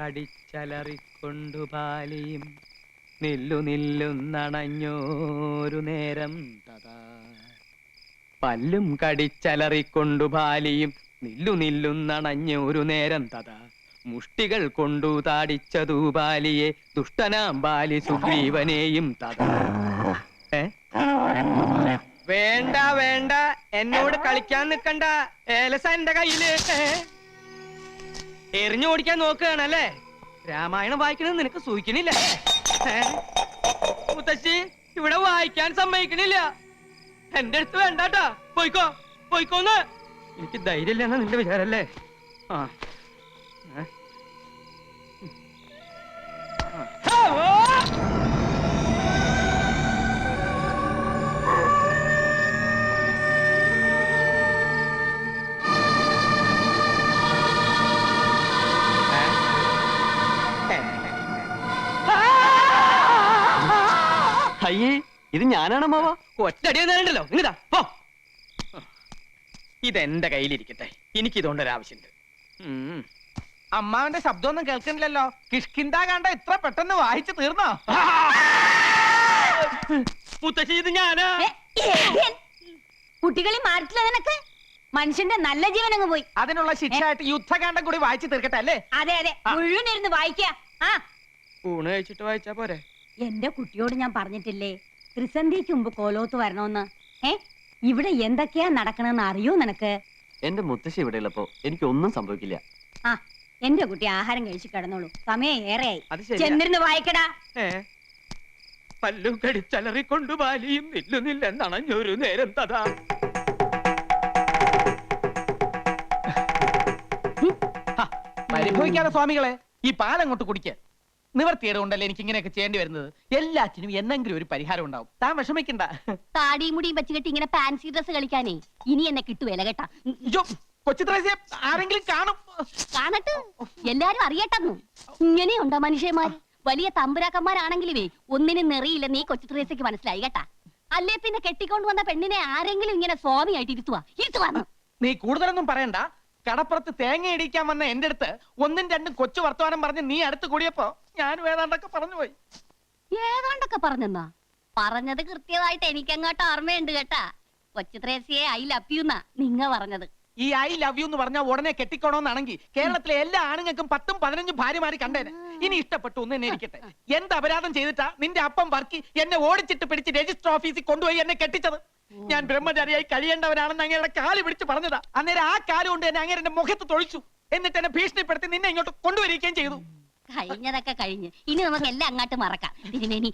കടിച്ചലറിക്കൊണ്ടു ബാലിയും നില്ലു നില്ലുന്നണഞ്ഞോരു നേരം തഥാ. പല്ലും കടിച്ചലറിക്കൊണ്ടു ബാലിയും നില്ലു നില്ലുന്നണഞ്ഞോരു നേരം തഥാ. മുഷ്ടികൾ കൊണ്ടു താടിച്ചതു ബാലിയെ ദുഷ്ടനാം ബാലി സുഗ്രീവനെയും തഥാ. വേണ്ട വേണ്ട, എന്നോട് കളിക്കാൻ നിക്കണ്ട. ഏലസ എന്റെ കയ്യില്. എറിഞ്ഞു ഓടിക്കാൻ നോക്കുകയാണല്ലേ? രാമായണം വായിക്കണത് നിനക്ക് സൂഹിക്കണില്ല. മുത്തശ്ശി ഇവിടെ വായിക്കാൻ സമ്മതിക്കണില്ല. എന്റെ അടുത്ത് വേണ്ടാട്ടാ. പോയിക്കോ പോയിക്കോന്ന്. എനിക്ക് ധൈര്യമില്ലെന്നാ നിന്റെ വിചാരല്ലേ? ആ അയ്യേ, ഇത് ഞാനാണമ്മാവ. ഒറ്റടി നേരണ്ടല്ലോ. ഇങ്ങതാ പോ. ഇതെന്റെ കയ്യിലിരിക്കട്ടെ, എനിക്കിതുകൊണ്ടൊരാവശ്യമുണ്ട്. അമ്മാവന്റെ ശബ്ദമൊന്നും കേൾക്കണില്ലല്ലോ. കിഷ്കിന്ത കണ്ട ഇത്ര പെട്ടെന്ന് വായിച്ചു തീർന്നോ? മുത്തശ്ശി ഇത് ഞാനാ. കുട്ടികളെ മാറിട്ടില്ല നിനക്ക്. മനുഷ്യന്റെ നല്ല ജീവൻ അങ്ങ് പോയി. അതിനുള്ള ശിക്ഷയായിട്ട് യുദ്ധകാന്ഡം കൂടി വായിച്ചു തീർക്കട്ടെ അല്ലേ? അതെ അതെ, മുഴുവനിരുന്ന് വായിക്ക. ഊണ് കഴിച്ചിട്ട് വായിച്ചാ പോരെ? എന്റെ കുട്ടിയോട് ഞാൻ പറഞ്ഞിട്ടില്ലേ ത്രിസന്ധിക്ക് മുമ്പ് കോലോത്ത് വരണോന്ന്? ഇവിടെ എന്തൊക്കെയാ നടക്കണെന്ന് അറിയോ നിനക്ക്? എന്റെ മുത്തശ്ശി ഇവിടെ ഉള്ളപ്പോ എനിക്കൊന്നും സംഭവിക്കില്ല. എന്റെ കുട്ടി ആഹാരം കഴിച്ചു കിടന്നോളൂ, സമയം ഏറെയായി. അത് ശരിയാ. ചെന്നിരുന്ന് വായിക്കടാ. പല്ലു കടിച്ചലറിക്കൊണ്ടു ബാലിയും നില്ലുന്നില്ലെന്നണഞ്ഞൊരു നേരം തഥാ. പരിഭവിക്കാതെ സ്വാമികളെ, ഈ പാലങ്ങോട്ട് കുടിക്ക്. നിവർത്തിയേട് കൊണ്ടല്ലേ എനിക്ക് ഇങ്ങനെയൊക്കെ ചെയ്യേണ്ടി വരുന്നത്. എല്ലാറ്റിനും എന്നെങ്കിലും ഒരു പരിഹാരം ഉണ്ടാവും. താൻ വിഷമിക്കണ്ട. താടിയും മുടിയും വെച്ച് കെട്ടി ഇങ്ങനെ ഫാൻസി ഡ്രസ് കളിക്കാനേ ഇനി എന്നെ കിട്ടുവേല കേട്ടാ. കൊച്ചു ത്രേസ്യ ആരെങ്കിലും കാണും. കാണട്ടെ, എല്ലാരും അറിയട്ടെന്നു. ഇങ്ങനെയുണ്ടോ മനുഷ്യന്മാര്? വലിയ തമ്പുരാക്കന്മാരാണെങ്കിലുമേ ഒന്നിനും നെറിയില്ല. നീ കൊച്ചു ത്രേസ്യക്ക് മനസ്സിലായി കേട്ടാ. അല്ലേ പിന്നെ കെട്ടിക്കൊണ്ട് വന്ന പെണ്ണിനെ ആരെങ്കിലും ഇങ്ങനെ സ്വാമിയായിട്ട് ഇരുത്തുവാന്ന്. നീ കൂടുതലൊന്നും പറയണ്ട. കടപ്പുറത്ത് തേങ്ങ ഇടിക്കാൻ വന്ന എന്റെ അടുത്ത് ഒന്നും രണ്ടും കൊച്ചു വർത്തമാനം പറഞ്ഞ് നീ അടുത്ത് കൂടിയപ്പോ ഞാനും ഏതാണ്ടൊക്കെ പറഞ്ഞു പോയി. ഏതാണ്ടൊക്കെ പറഞ്ഞെന്നാ? പറഞ്ഞത് കൃത്യമായിട്ട് എനിക്കങ്ങോട്ട് ഓർമ്മയുണ്ട് കേട്ടാ. കൊച്ചു ത്രേസ്യയെ ഐ ലവ് യു എന്നാ നിങ്ങ പറഞ്ഞത്. ഈ ഐ ലവ് യു എന്ന് പറഞ്ഞാൽ ഉടനെ കെട്ടിക്കോണോന്നാണെങ്കിൽ കേരളത്തിലെ എല്ലാ ആണുങ്ങൾക്കും 10ഉം 15ഉം ഭാര്യമാര് കണ്ടേനെ. ഇനി ഇഷ്ടപ്പെട്ടു ഒന്ന് എന്നെ ഇരിക്കട്ടെ. എന്ത് അപരാധം ചെയ്തിട്ടാ നിന്റെ അപ്പം വർക്കി എന്നെ ഓടിച്ചിട്ട് പിടിച്ച് രജിസ്റ്റർ ഓഫീസിൽ കൊണ്ടുപോയി എന്നെ കെട്ടിച്ചത്? ഞാൻ ബ്രഹ്മചാരിയായി കഴിയേണ്ടവനാണെന്ന് അങ്ങയുടെ കാല് പിടിച്ച് പറഞ്ഞതാ. അന്നേരം ആ കാല് കൊണ്ട് എന്നെ അങ്ങേരെ മുഖത്ത് തൊഴിച്ചു. എന്നിട്ട് എന്നെ ഭീഷണിപ്പെടുത്തി നിന്നെ ഇങ്ങോട്ട് കൊണ്ടുവരികയും ചെയ്തു. കഴിഞ്ഞതൊക്കെ കഴിഞ്ഞ് ഇനി നമുക്ക് എല്ലാം അങ്ങോട്ട് മറക്കാം. തിരുമേനി,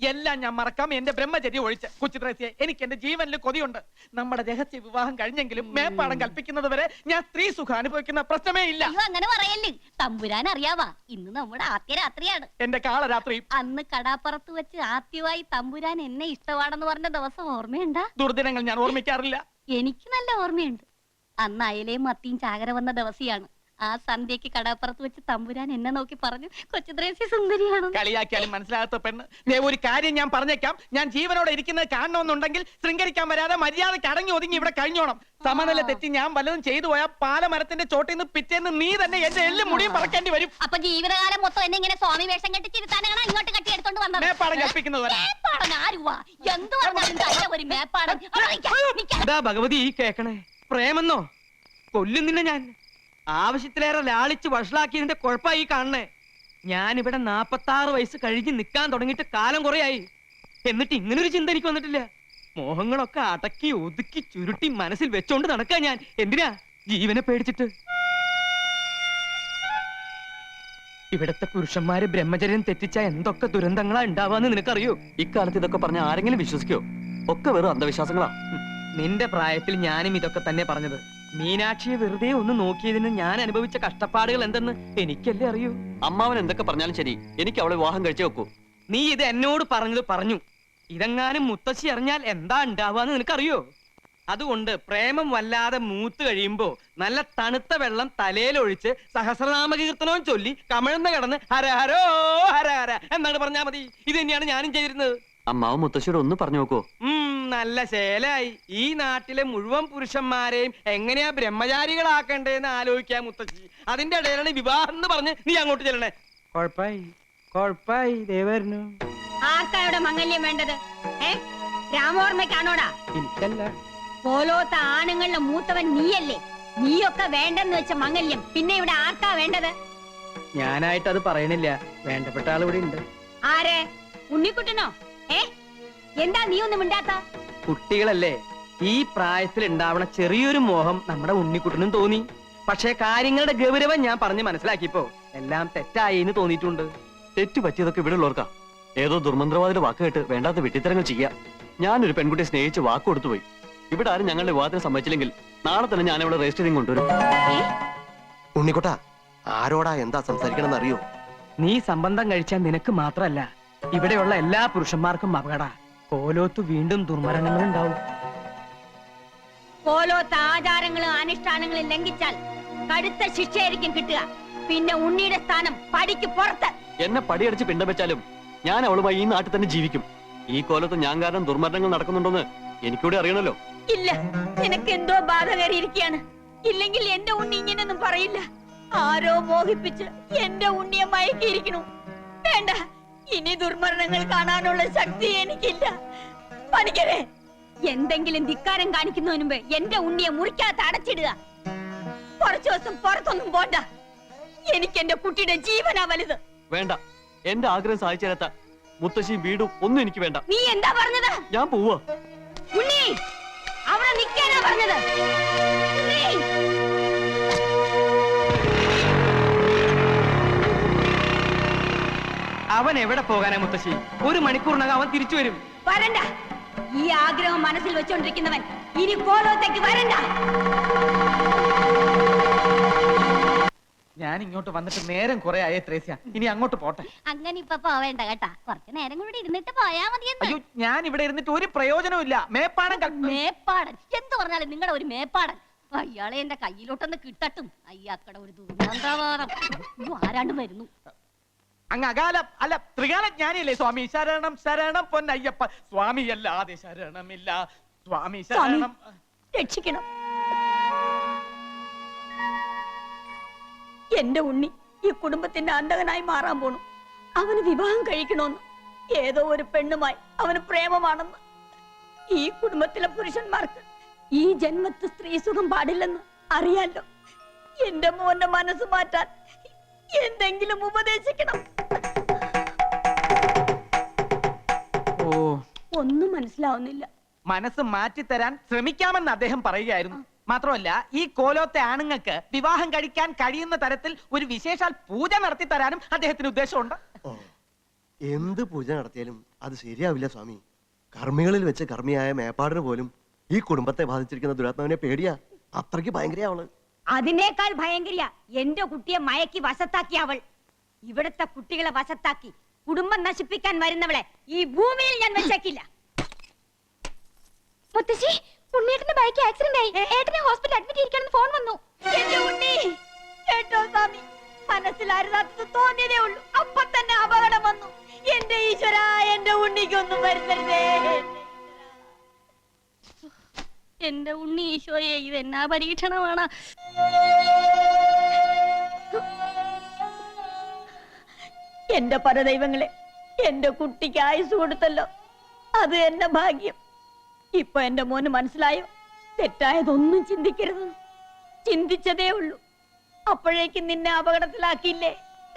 എല്ലാം ഞാൻ മറക്കാം, എന്റെ ബ്രഹ്മചര്യ ഒഴിച്ച്. കൊച്ചു ത്രേസ്യയെ, എനിക്ക് എന്റെ ജീവനിൽ കൊതിയുണ്ട്. നമ്മുടെ രഹസ്യ വിവാഹം കഴിഞ്ഞെങ്കിലും മേപ്പാടം കൽപ്പിക്കുന്നത് വരെ ഞാൻ സ്ത്രീ സുഖം അനുഭവിക്കുന്ന പ്രശ്നമേ ഇല്ല. അങ്ങനെ പറയല്ലേ. തമ്പുരാൻ അറിയാവാ, ഇന്ന് നമ്മുടെ ആദ്യ രാത്രിയാണ്. എന്റെ കാളരാത്രി. അന്ന് കടാപ്പുറത്ത് വെച്ച് ആദ്യമായി തമ്പുരാൻ എന്നെ ഇഷ്ടമാണെന്ന് പറഞ്ഞ ദിവസം ഓർമ്മയുണ്ടാ? ദുർദിനങ്ങൾ ഞാൻ ഓർമ്മിക്കാറില്ല. എനിക്ക് നല്ല ഓർമ്മയുണ്ട്. അന്ന് അയലയും മത്തിയും ചാകര വന്ന ദിവസിയാണ്. ആ സന്ധ്യക്ക് കടാപ്പുറത്ത് വെച്ച് തമ്പുരാൻ എന്നെ നോക്കി പറഞ്ഞു, കൊച്ചു ത്രേസ്യ സുന്ദരിയാണ്. കളിയാക്കിയാലും മനസ്സിലാകാത്ത പെണ്ണ്. ഒരു കാര്യം ഞാൻ പറഞ്ഞേക്കാം. ഞാൻ ജീവനോടെ ഇരിക്കുന്നത് കാണണമെന്നുണ്ടെങ്കിൽ ശൃംഗരിക്കാൻ വരാതെ മര്യാദയ്ക്ക് അടങ്ങി ഒതുങ്ങി ഇവിടെ കഴിഞ്ഞോണം. സമനില തെറ്റി ഞാൻ വല്ലതും ചെയ്തു പോയാൽ പാലമരത്തിന്റെ ചോട്ടിൽ നിന്ന് പിറ്റേന്ന് നീ തന്നെ എന്റെ എല്ലും മുടിയും പറക്കേണ്ടി വരും. അപ്പൊ ജീവിതകാലം മൊത്തം എന്നെ ഇങ്ങനെ സ്വാമി വേഷം കെട്ടിച്ചിരുത്താനാണ് ഇങ്ങോട്ട് കെട്ടിയെടുത്തോണ്ട് വന്നത്. മേപ്പാടം കൽപ്പിക്കുന്നത് എന്ത് പറഞ്ഞാലും ഒരു മേപ്പാടം. ഭഗവതി ഈ കേക്കണേ? പ്രേമെന്നോ? കൊല്ലും നിന്നെ ഞാൻ. ആവശ്യത്തിലേറെ ലാളിച്ച് വഷളാക്കിയതിന്റെ കുഴപ്പമായി കാണണേ. ഞാനിവിടെ 46 വയസ്സ് കഴിഞ്ഞ് നിൽക്കാൻ തുടങ്ങിയിട്ട് കാലം കുറയായി. എന്നിട്ട് ഇങ്ങനൊരു ചിന്ത എനിക്ക് വന്നിട്ടില്ല. മോഹങ്ങളൊക്കെ അടക്കി ഒതുക്കി ചുരുട്ടി മനസ്സിൽ വെച്ചോണ്ട് നടക്കാ ഞാൻ. എന്തിനാ? ജീവനെ പേടിച്ചിട്ട്. ഇവിടത്തെ പുരുഷന്മാര് ബ്രഹ്മചര്യം തെറ്റിച്ച എന്തൊക്കെ ദുരന്തങ്ങളാ ഉണ്ടാവാന്ന് നിനക്കറിയോ? ഇക്കാലത്ത് ഇതൊക്കെ പറഞ്ഞ ആരെങ്കിലും വിശ്വസിക്കോ? ഒക്കെ വെറും അന്ധവിശ്വാസങ്ങളാ. നിന്റെ പ്രായത്തിൽ ഞാനും ഇതൊക്കെ തന്നെ പറഞ്ഞത്. മീനാക്ഷിയെ വെറുതെ ഒന്ന് നോക്കിയതിന് ഞാൻ അനുഭവിച്ച കഷ്ടപ്പാടുകൾ എന്തെന്ന് എനിക്കല്ലേ അറിയൂ. അമ്മാവൻ എന്തൊക്കെ പറഞ്ഞാലും ശരി, എനിക്ക് അവളെ വിവാഹം കഴിച്ചേ വെക്കൂ. നീ ഇത് എന്നോട് പറഞ്ഞത് പറഞ്ഞു. ഇതെങ്ങാനും മുത്തശ്ശി അറിഞ്ഞാൽ എന്താ ഉണ്ടാവാന്ന് നിനക്കറിയോ? അതുകൊണ്ട് പ്രേമം വല്ലാതെ മൂത്ത് കഴിയുമ്പോ നല്ല തണുത്ത വെള്ളം തലയിലൊഴിച്ച് സഹസ്രനാമകീർത്തനവും ചൊല്ലി കമിഴ്ന്ന് കിടന്ന് ഹര ഹരോ ഹര ഹര എന്നാണ് പറഞ്ഞാ മതി. ഇത് തന്നെയാണ് ഞാനും ചെയ്തിരുന്നത്. അമ്മാവും മുത്തശ്ശിയോട് ഒന്ന് പറഞ്ഞു നോക്കോ. നല്ല ശേലായി. ഈ നാട്ടിലെ മുഴുവൻ പുരുഷന്മാരെയും എങ്ങനെയാ ബ്രഹ്മചാരികളാക്കണ്ടേന്ന് ആലോചിക്കാൻ മുത്തശ്ശി. അതിന്റെ ഇടയിലാണ് വിവാഹം എന്ന് പറഞ്ഞ് നീ അങ്ങോട്ട് ചെല്ലണേ. കൊഴപ്പായി ദേവരുന്നു. ആർക്കായുടെ മംഗല്യം വേണ്ടത്? രാമോർമ്മയ്ക്കാണോടാ? എനിക്കല്ല. പോലോത്ത ആണുങ്ങളുടെ മൂത്തവൻ നീയല്ലേ? നീയൊക്കെ വേണ്ടെന്ന് വെച്ച മംഗല്യം പിന്നെ ഇവിടെ ആർക്കാ വേണ്ടത്? ഞാനായിട്ട് അത് പറയണില്ല. വേണ്ടപ്പെട്ട ആൾ ഇവിടെ ഉണ്ട്. ആരെ? ഉണ്ണിക്കുട്ടനോ? എന്താ നീ ഒന്നും മിണ്ടാത്ത? കുട്ടികളല്ലേ, ഈ പ്രായത്തിൽ ഉണ്ടാവണ ചെറിയൊരു മോഹം നമ്മുടെ ഉണ്ണിക്കുട്ടനും തോന്നി. പക്ഷേ കാര്യങ്ങളുടെ ഗൗരവം ഞാൻ പറഞ്ഞ് മനസ്സിലാക്കിയപ്പോ എല്ലാം തെറ്റായി എന്ന് തോന്നിയിട്ടുണ്ട്. തെറ്റു പറ്റിയതൊക്കെ ഇവിടെ ഉള്ളവർക്കാ. ഏതോ ദുർമന്ത്രവാദിയുടെ വാക്ക് കേട്ട് വേണ്ടാത്ത വെട്ടിത്തരങ്ങൾ ചെയ്യാം. ഞാനൊരു പെൺകുട്ടിയെ സ്നേഹിച്ച് വാക്ക് കൊടുത്തുപോയി. ഇവിടെ ആരും ഞങ്ങളുടെ വിവാഹത്തിന് സമ്മതിച്ചില്ലെങ്കിൽ നാളെ തന്നെ ഞാൻ ഇവിടെ രജിസ്റ്ററിങ് കൊണ്ടുവരും. ഉണ്ണിക്കുട്ട, ആരോടാ എന്താ സംസാരിക്കണമെന്ന് അറിയോ? നീ സംബന്ധം കഴിച്ചാൽ നിനക്ക് മാത്രല്ല ഇവിടെയുള്ള എല്ലാ പുരുഷന്മാർക്കും അപകട. കോലോത്ത് വീണ്ടും ദുർമരണങ്ങൾ ഉണ്ടാവും. പോലോത്ത ആചാരങ്ങളും അനുഷ്ഠാനങ്ങളും ലംഘിച്ചാൽ കടുത്ത ശിക്ഷയായിരിക്കും കിട്ടുക. പിന്നെ ഉണ്ണിയുടെ സ്ഥാനം പടിക്ക് പുറത്ത്. എന്നെ പടിയടിച്ച് പിണ്ടം വെച്ചാലും ഞാൻ അവളുമായി ഈ നാട്ടിൽ തന്നെ ജീവിക്കും. ഈ കോലത്ത് ഞാൻ കാരണം ദുർമരണങ്ങൾ നടക്കുന്നുണ്ടോന്ന് എനിക്കൂടെ അറിയണല്ലോ. ഇല്ല, നിനക്ക് എന്തോ ബാധ കയറിയിരിക്കുകയാണ്. ഇല്ലെങ്കിൽ എന്റെ ഉണ്ണി ഇങ്ങനൊന്നും പറയില്ല. ആരോ മോഹിപ്പിച്ച് എന്റെ ഉണ്ണിയെ മയക്കിയിരിക്കണു. വേണ്ട, ഇനി ദുർമരണങ്ങൾ കാണാനുള്ള ശക്തി എനിക്കില്ല. പണിക്കരെ, എന്തെങ്കിലും ധിക്കാരം കാണിക്കുന്നതിന് മുമ്പ് എന്റെ ഉണ്ണിയെ മുറിക്കകത്ത് അടച്ചിടുക. കുറച്ചു ദിവസം പുറത്തൊന്നും പോണ്ട. എനിക്ക് എന്റെ കുട്ടിയുടെ ജീവനാ വലുത്. വേണ്ട, എന്റെ ആഗ്രഹം സാധിച്ചു തരാത്ത മുത്തശ്ശിയും വീടും ഒന്നും എനിക്ക് വേണ്ട. നീ എന്താ പറഞ്ഞത്? ഞാൻ പോവാ. ഉണ്ണി, അവിടെ നിൽക്കാനാ പറഞ്ഞത്. ഉണ്ണി! അവൻ എവിടെ പോകാനാ മുത്തശ്ശി? ഒരു മണിക്കൂറിനകം അവൻ തിരിച്ചു വരും. വരണ്ട. ഈ ആഗ്രഹം മനസ്സിൽ വെച്ചോണ്ടിരിക്കുന്നവൻ ഇനി കോലോത്തേക്ക് വരണ്ട. ഞാൻ ഇങ്ങോട്ട് വന്നിട്ട് നേരം കുറെ ആയേ ത്രേസ്യ. ഇനി അങ്ങോട്ട് പോട്ടെ. അങ്ങനെ ഇപ്പൊ പോവേണ്ട കേട്ടാ. കുറച്ചു നേരം കൂടി ഇരുന്നിട്ട് പോയാ മതിയെന്ന്. അയ്യോ, ഞാൻ ഇവിടെ ഇരുന്നിട്ട് ഒരു പ്രയോജനവും ഇല്ല. മേപ്പാടം മേപ്പാടൻ എന്ത് പറഞ്ഞാലും നിങ്ങളുടെ ഒരു മേപ്പാടൻ. അയാളെ എന്റെ കയ്യിലോട്ടൊന്ന് കിട്ടട്ടും. അയ്യാക്കട ഒരു ദുർഗന്ധവാദം. ആരാണ്ട് വരുന്നു. അങ്ങ് അകാലം അല്ല ത്രികാല ജ്ഞാനിയല്ലേ സ്വാമി? ശരണം ശരണം പൊന്നയ്യപ്പ. സ്വാമി അല്ലാതെ ശരണമില്ല. സ്വാമി ശരണം. രക്ഷിക്കണം. എന്റെ ഉണ്ണി ഈ കുടുംബത്തിന്റെ അന്തകനായി മാറാൻ പോണു. അവന് വിവാഹം കഴിക്കണമെന്ന് ഏതോ ഒരു പെണ്ണുമായി അവന് പ്രേമമാണെന്ന്. ഈ കുടുംബത്തിലെ പുരുഷന്മാർക്ക് ഈ ജന്മത്ത് സ്ത്രീ സുഖം പാടില്ലെന്ന് അറിയാലോ. എന്റെ മോന്റെ മനസ്സ് മാറ്റാൻ എന്തെങ്കിലും ഉപദേശിക്കണം. ഒന്നും മനസ്സിലാവുന്നില്ല. മനസ്സ് മാറ്റിത്തരാൻ ശ്രമിക്കാമെന്ന് അദ്ദേഹം പറയുകയായിരുന്നു. മാത്രമല്ല, ഈ കോലോത്തെ ആണുങ്ങൾക്ക് വിവാഹം കഴിക്കാൻ കഴിയുന്ന തരത്തിൽ ഒരു വിശേഷാൽ പൂജ നടത്തി തരാനും അദ്ദേഹത്തിന് ഉദ്ദേശമുണ്ട്. എന്ത് പൂജ നടത്തിയാലും അത് ശരിയാവില്ല സ്വാമി. കർമ്മികളിൽ വെച്ച് കർമ്മിയായ മേപ്പാടിന് പോലും ഈ കുടുംബത്തെ ബാധിച്ചിരിക്കുന്ന ദുരാത്മാവിനെ പേടിയാ. അത്രയ്ക്ക് ഭയങ്കര അവള്. അതിനേക്കാൾ ഭയങ്കരിയ എന്റെ കുട്ടിയെ മയക്കി വശത്താക്കി അവൾ. ഇവിടത്തെ കുട്ടികളെ വശത്താക്കി കുടുംബം നശിപ്പിക്കാൻ വരുന്നവളെ ഈ ഭൂമിയിൽ ഞാൻ വെച്ചേക്കില്ല. മുത്തശ്ശി, ഉണ്ണിയേട്ടന്റെ ബൈക്ക് ആക്സിഡന്റ് ആയി. ഏട്ടനെ ഹോസ്പിറ്റലിൽ അഡ്മിറ്റ് ചെയ്യിക്കണമെന്ന് ഫോൺ വന്നു. എന്റെ ഉണ്ണി കേട്ടോ സ്വാമി? മനസ്സിലായിരുന്നത് തോന്നിയതേ ഉള്ളൂ. അപ്പൊ തന്നെ അപകടം വന്നു. എന്റെ ഈശ്വര, എന്റെ ഉണ്ണിക്കൊന്നും വരുത്തരുതേ. എന്റെ ഉണ്ണി ഈശോയെ, ഇത് എന്നാ പരീക്ഷണമാണ്. എന്റെ പരദൈവങ്ങളെ, എന്റെ കുട്ടിക്ക് ആയുസ് കൊടുത്തല്ലോ. അത് എന്റെ ഭാഗ്യം. ഇപ്പൊ എന്റെ മോന് മനസ്സിലായോ? തെറ്റായതൊന്നും ചിന്തിക്കരുത്. ചിന്തിച്ചതേ ഉള്ളൂ. അപ്പോഴേക്കും നിന്നെ അപകടത്തിലാക്കിയില്ലേ?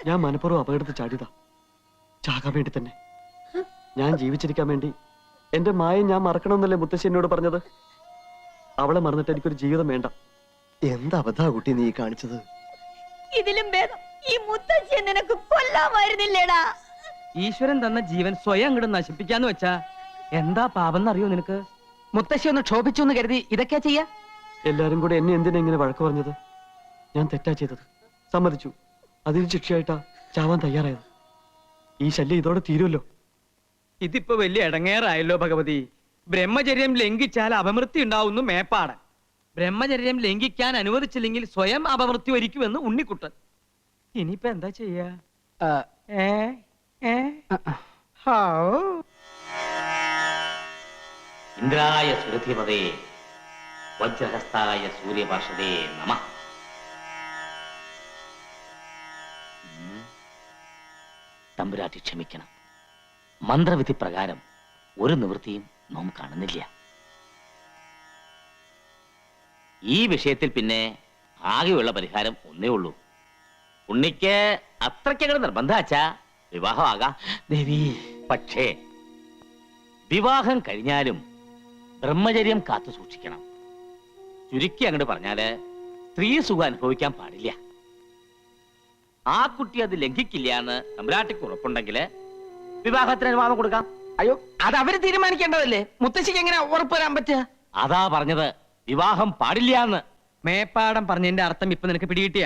ഞാൻ മനഃപൂർവ്വം അപകടത്തിൽ ചാടിയതാ. ചാകാൻ വേണ്ടി തന്നെ. ഞാൻ ജീവിച്ചിരിക്കാൻ വേണ്ടി എന്റെ മായ ഞാൻ മറക്കണമെന്നല്ലേ മുത്തശ്ശി എന്നോട് പറഞ്ഞത്. അവളെ മറന്നിട്ട് എനിക്കൊരു ജീവിതം വേണ്ട. എന്താ അബദ്ധാ കുട്ടി നീ കാണിച്ചത്? ഇതിലും ഭേദം ഈ മുത്തശ്ശിയെ നിനക്ക് കൊല്ലാമായിരുന്നില്ലേടാ. ഈശ്വരൻ തന്ന ജീവൻ സ്വയം അങ്ങോട്ട് നശിപ്പിക്കാന്ന് വെച്ചാ എന്താ പാപം എന്നറിയോ നിനക്ക്? മുത്തശ്ശി ഒന്ന് ക്ഷോഭിച്ചു എന്ന് കരുതി ഇതൊക്കെയാ ചെയ്യാ? എല്ലാരും കൂടെ എന്നെ എന്തിനാ ഇങ്ങനെ വഴക്ക് പറഞ്ഞത്? ഞാൻ തെറ്റാ ചെയ്തത്, സമ്മതിച്ചു. അതിന് ശിക്ഷയായിട്ടാ ചാവാൻ തയ്യാറായത്. ഈ ശല്യം ഇതോടെ തീരുമല്ലോ. ഇതിപ്പോ വലിയ ഇടങ്ങേറായല്ലോ ഭഗവതി. ബ്രഹ്മചര്യം ലംഘിച്ചാൽ അപമൃത്യു ഉണ്ടാവുന്നു മേപ്പാടൻ. ബ്രഹ്മചര്യം ലംഘിക്കാൻ അനുവദിച്ചില്ലെങ്കിൽ സ്വയം അപമൃത്യു വരിക്കുമെന്ന് ഉണ്ണിക്കുട്ടൻ. ഇനിയിപ്പോ എന്താ ചെയ്യാ? ഇന്ദ്രായ സുരഥിപതേ വജ്രഹസ്തായ സൂര്യപാർഷദേ നമഃ. തമ്പുരാട്ടി ക്ഷമിക്കണം. മന്ത്രവിധി പ്രകാരം ഒരു നിവൃത്തിയും നാം കാണുന്നില്ല. ഈ വിഷയത്തിൽ പിന്നെ ആകെയുള്ള പരിഹാരം ഒന്നേ ഉള്ളൂ. ഉണ്ണിക്ക് അത്രയ്ക്കങ്ങട് നിർബന്ധാച്ചാ വിവാഹമാകാം ദേവി. പക്ഷേ വിവാഹം കഴിഞ്ഞാലും ബ്രഹ്മചര്യം കാത്തു സൂക്ഷിക്കണം. ചുരുക്കി അങ്ങോട്ട് പറഞ്ഞാല് സ്ത്രീ സുഖം അനുഭവിക്കാൻ പാടില്ല. ആ കുട്ടി അത് ലംഘിക്കില്ല എന്ന് തമ്പുരാട്ടിക്ക് ഉറപ്പുണ്ടെങ്കിൽ വിവാഹത്തിന് അനുവാദം കൊടുക്കാം. അയ്യോ, അത് അവര് തീരുമാനിക്കേണ്ടതല്ലേ? മുത്തശ്ശിക്ക് എങ്ങനെ ഉറപ്പ് വരാൻ പറ്റുക? അതാ പറഞ്ഞത്, വിവാഹം പാടില്ല എന്ന്. മേപ്പാടം പറഞ്ഞതിന്റെ അർത്ഥം ഇപ്പൊ നിനക്ക് പിടികിട്ടിയ?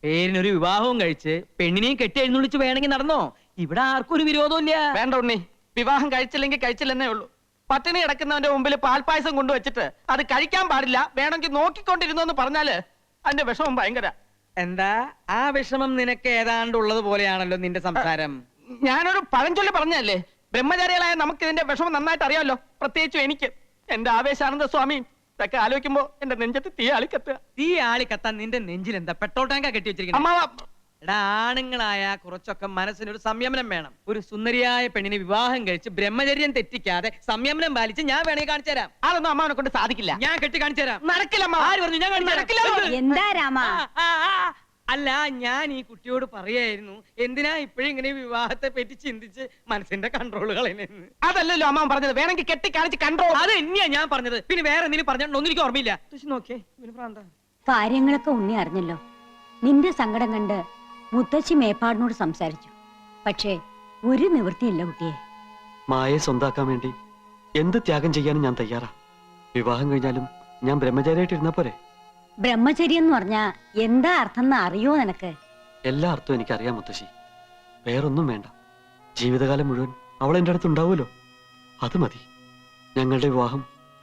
പേരിനൊരു വിവാഹവും കഴിച്ച് പെണ്ണിനെയും കെട്ടി എഴുന്നള്ളിച്ച് വേണമെങ്കിൽ നടന്നോ. ഇവിടെ ആർക്കും ഒരു വിരോധവും ഇല്ല. വേണ്ട ഉണ്ണി, വിവാഹം കഴിച്ചില്ലെങ്കിൽ കഴിച്ചില്ലെന്നേ ഉള്ളൂ. പട്ടിണി കിടക്കുന്നവന്റെ മുമ്പിൽ പാൽപ്പായസം കൊണ്ടുവച്ചിട്ട് അത് കഴിക്കാൻ പാടില്ല, വേണമെങ്കിൽ നോക്കിക്കൊണ്ടിരുന്നു എന്ന് പറഞ്ഞാല് അതിന്റെ വിഷമം ഭയങ്കര. എന്താ ആ വിഷമം നിനക്ക് ഏതാണ്ട് ഉള്ളത് പോലെയാണല്ലോ നിന്റെ സംസാരം. ഞാനൊരു പഴഞ്ചൊല്ലി പറഞ്ഞല്ലേ, ബ്രഹ്മചാരികളായ നമുക്ക് ഇതിന്റെ വിഷമം നന്നായിട്ട് അറിയാമല്ലോ, പ്രത്യേകിച്ചും എനിക്ക്. എന്റെ ആവേശാനന്ദ സ്വാമി ഇതൊക്കെ ആലോചിക്കുമ്പോ എന്റെ നെഞ്ചത്ത് തീ ആളിക്കത്തുക. തീ ആളി കത്താൻ നിന്റെ നെഞ്ചിൽ എന്താ പെട്രോൾ ടാങ്കാ കെട്ടി വെച്ചിരിക്കുന്നത്? അമ്മാവ, എടാ, ആണുങ്ങളായ കുറച്ചൊക്കെ മനസ്സിനൊരു സംയമനം വേണം. ഒരു സുന്ദരിയായ പെണ്ണിനെ വിവാഹം കഴിച്ച് ബ്രഹ്മചര്യം തെറ്റിക്കാതെ സംയമനം പാലിച്ച് ഞാൻ വേണമെങ്കിൽ കാണിച്ചു തരാം. അതൊന്നും അമ്മാവനെ കൊണ്ട് സാധിക്കില്ല. ഞാൻ കെട്ടി കാണിച്ചു തരാം. നടക്കില്ല അമ്മാവ. ആര് പറഞ്ഞു? ഞാൻ കാണിച്ചു നടക്കില്ല. തരാം. എന്താ രാമ? അല്ല, ഞാൻ ഈ കുട്ടിയോട് പറയായിരുന്നു എന്തിനാ ഇപ്പോഴും ഇങ്ങനെ വിവാഹത്തെ പറ്റി ചിന്തിച്ച് മനസ്സിന്റെ കൺട്രോൾ കളയുന്നെന്ന്. അതല്ലല്ലോ അമ്മാവൻ പറഞ്ഞത്, വേണമെങ്കിൽ കെട്ടി കാണിച്ച് കൺട്രോൾ. അത് തന്നെയാ ഞാൻ പറഞ്ഞത്. പിന്നെ വേറെ എന്തെങ്കിലും പറഞ്ഞോണ്ടൊന്നും എനിക്ക് ഓർമ്മയില്ല. നോക്കിയേ, ഇവന് പ്രാന്താ. കാര്യങ്ങളൊക്കെ ഉണ്ണി അറിഞ്ഞല്ലോ. നിന്റെ സങ്കടം കണ്ട് മുത്തശ്ശി മേപ്പാടിനോട് സംസാരിച്ചു. പക്ഷേ ഒരു നിവൃത്തിയില്ല കുട്ടിയെ. മായയെ സ്വന്താക്കാൻ വേണ്ടി എന്ത് ത്യാഗം ചെയ്യാനും ഞാൻ തയ്യാറാ. വിവാഹം കഴിഞ്ഞാലും ഞാൻ ബ്രഹ്മചാരിയായിട്ട് ഇരുന്നാ പോരെ? ബ്രഹ്മചര്യം എന്ന് പറഞ്ഞാ എന്താ അർത്ഥം എന്ന് അറിയോ നിനക്ക്? എല്ലാ അർത്ഥവും എനിക്കറിയാം മുത്തശ്ശി. വേറൊന്നും വേണ്ട. ജീവിതകാലം മുഴുവൻ അവൾ എൻ്റെ അടുത്ത് ഉണ്ടാവുമല്ലോ, അത് മതി. ഞങ്ങളുടെ വിവാഹം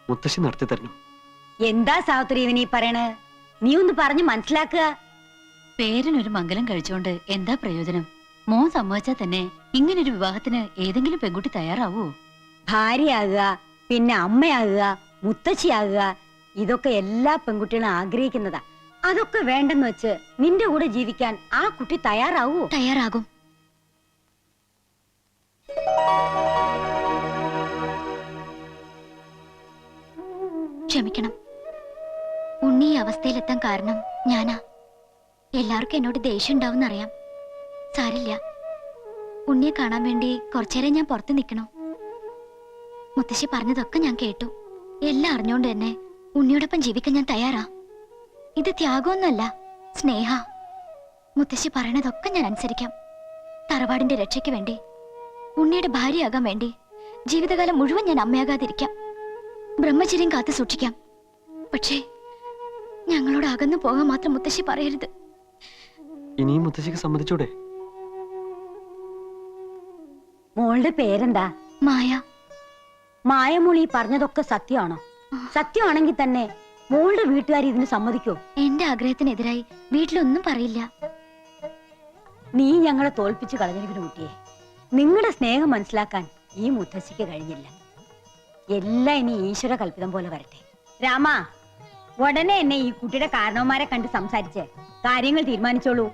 മുത്തശ്ശി നടത്തി തരണം. എന്താ സാവിത്രി ഇവനീ പറയണേ? നീ ഒന്ന് പറഞ്ഞു മനസ്സിലാക്കുക. പേരിനൊരു മംഗലം കഴിച്ചോണ്ട് എന്താ പ്രയോജനം? മോൻ സമ്മതിച്ചാൽ തന്നെ ഇങ്ങനൊരു വിവാഹത്തിന് ഏതെങ്കിലും പെൺകുട്ടി തയ്യാറാവോ? ഭാര്യയാകുക, പിന്നെ അമ്മയാകുക, മുത്തശ്ശിയാകുക, ഇതൊക്കെ എല്ലാ പെൺകുട്ടികളും ആഗ്രഹിക്കുന്നതാ. അതൊക്കെ വേണ്ടെന്ന് വെച്ച് നിന്റെ കൂടെ ജീവിക്കാൻ ആ കുട്ടി തയ്യാറാവോ? തയ്യാറാകും. ക്ഷമിക്കണം, ഉണ്ണി ഈ അവസ്ഥയിലെത്താൻ കാരണം ഞാനാ. എല്ലാവർക്കും എന്നോട് ദേഷ്യം ഉണ്ടാവും അറിയാം. സാരില്ല, ഉണ്ണിയെ കാണാൻ വേണ്ടി കുറച്ചേരം ഞാൻ പുറത്ത് നിൽക്കണോ? മുത്തശ്ശി പറഞ്ഞതൊക്കെ ഞാൻ കേട്ടു. എല്ലാം അറിഞ്ഞോണ്ട് തന്നെ ഉണ്ണിയോടൊപ്പം ജീവിക്കാൻ ഞാൻ തയ്യാറാ. ഇത് ത്യാഗമൊന്നുമല്ല, സ്നേഹ. മുത്തശ്ശി പറയണതൊക്കെ ഞാൻ അനുസരിക്കാം. തറവാടിന്റെ രക്ഷയ്ക്ക് വേണ്ടി, ഉണ്ണിയുടെ ഭാര്യയാകാൻ വേണ്ടി ജീവിതകാലം മുഴുവൻ ഞാൻ അമ്മയാകാതിരിക്കാം. ബ്രഹ്മചര്യം കാത്തു സൂക്ഷിക്കാം. പക്ഷേ ഞങ്ങളോട് അകന്നു പോകാൻ മാത്രം മുത്തശ്ശി പറയരുത്. ഇനിയും മുത്തശ്ശിക്ക് സമ്മതിച്ചൂടെ? മോളുടെ പേരെന്താ? മായ. മായമോളി പറഞ്ഞതൊക്കെ സത്യമാണോ? സത്യമാണെങ്കിൽ തന്നെ മോളുടെ വീട്ടുകാർ ഇതിന് സമ്മതിക്കോ? എന്റെ ആഗ്രഹത്തിനെതിരായി വീട്ടിലൊന്നും പറയില്ല. നീ ഞങ്ങളെ തോൽപ്പിച്ചു കളഞ്ഞിരിക്കുന്ന കുട്ടിയെ. നിങ്ങളുടെ സ്നേഹം മനസ്സിലാക്കാൻ ഈ മുത്തശ്ശിക്ക് കഴിഞ്ഞില്ല. എല്ലാം ഇനി ഈശ്വര കൽപ്പിതം പോലെ വരട്ടെ. രാമ, ഉടനെ എന്നെ ഈ കുട്ടിയുടെ കാരണവന്മാരെ കണ്ട് സംസാരിച്ച് കാര്യങ്ങൾ തീരുമാനിച്ചോളൂ.